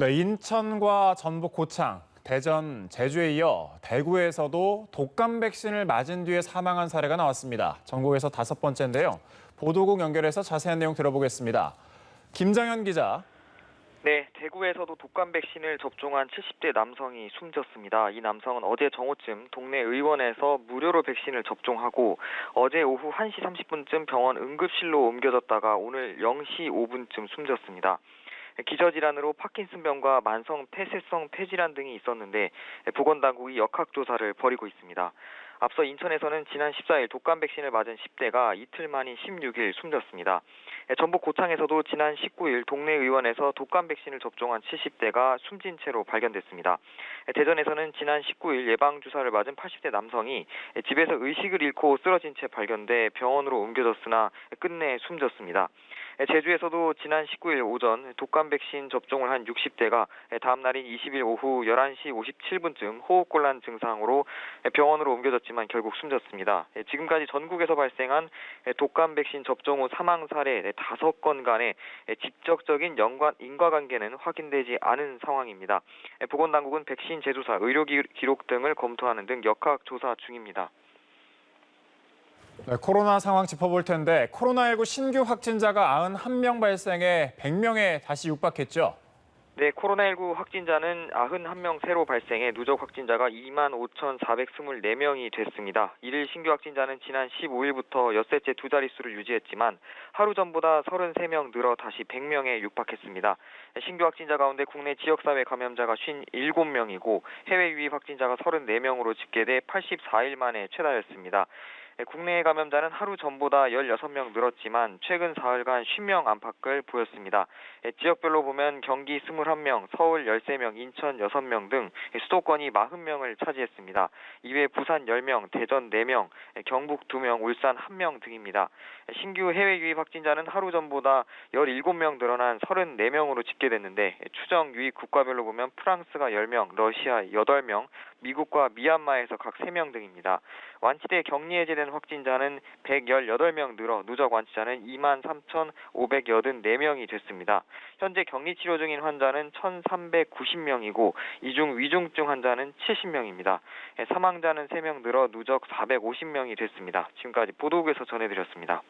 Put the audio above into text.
네, 인천과 전북 고창, 대전, 제주에 이어 대구에서도 독감 백신을 맞은 뒤에 사망한 사례가 나왔습니다. 전국에서 5번째인데요. 보도국 연결해서 자세한 내용 들어보겠습니다. 김장현 기자. 네, 대구에서도 독감 백신을 접종한 70대 남성이 숨졌습니다. 이 남성은 어제 정오쯤 동네 의원에서 무료로 백신을 접종하고 어제 오후 1시 30분쯤 병원 응급실로 옮겨졌다가 오늘 0시 5분쯤 숨졌습니다. 기저질환으로 파킨슨병과 만성 폐쇄성 폐질환 등이 있었는데 보건당국이 역학조사를 벌이고 있습니다. 앞서 인천에서는 지난 14일 독감 백신을 맞은 10대가 이틀 만인 16일 숨졌습니다. 전북 고창에서도 지난 19일 동네 의원에서 독감 백신을 접종한 70대가 숨진 채로 발견됐습니다. 대전에서는 지난 19일 예방주사를 맞은 80대 남성이 집에서 의식을 잃고 쓰러진 채 발견돼 병원으로 옮겨졌으나 끝내 숨졌습니다. 제주에서도 지난 19일 오전 독감 백신 접종을 한 60대가 다음 날인 20일 오후 11시 57분쯤 호흡곤란 증상으로 병원으로 옮겨졌지만 결국 숨졌습니다. 지금까지 전국에서 발생한 독감 백신 접종 후 사망 사례 5건 간의 직접적인 인과관계는 확인되지 않은 상황입니다. 보건당국은 백신 제조사, 의료 기록 등을 검토하는 등 역학조사 중입니다. 네, 코로나 상황 짚어볼 텐데 코로나19 신규 확진자가 91명 발생해 100명에 다시 육박했죠. 네, 코로나19 확진자는 91명 새로 발생해 누적 확진자가 25,424명이 됐습니다. 이를 신규 확진자는 지난 15일부터 엿새째 두 자릿수를 유지했지만 하루 전보다 33명 늘어 다시 100명에 육박했습니다. 신규 확진자 가운데 국내 지역사회 감염자가 57명이고 해외 유입 확진자가 34명으로 집계돼 84일 만에 최다였습니다. 국내 감염자는 하루 전보다 16명 늘었지만 최근 사흘간 10명 안팎을 보였습니다. 지역별로 보면 경기 21명, 서울 13명, 인천 6명 등 수도권이 40명을 차지했습니다. 이외 부산 10명, 대전 4명, 경북 2명, 울산 1명 등입니다. 신규 해외 유입 확진자는 하루 전보다 17명 늘어난 34명으로 집계됐는데 추정 유입 국가별로 보면 프랑스가 10명, 러시아 8명, 미국과 미얀마에서 각 3명 등입니다. 완치돼 격리 해제된 확진자는 118명 늘어 누적 완치자는 23,584명이 됐습니다. 현재 격리 치료 중인 환자는 1,390명이고 이중 위중증 환자는 70명입니다. 사망자는 3명 늘어 누적 450명이 됐습니다. 지금까지 보도국에서 전해드렸습니다.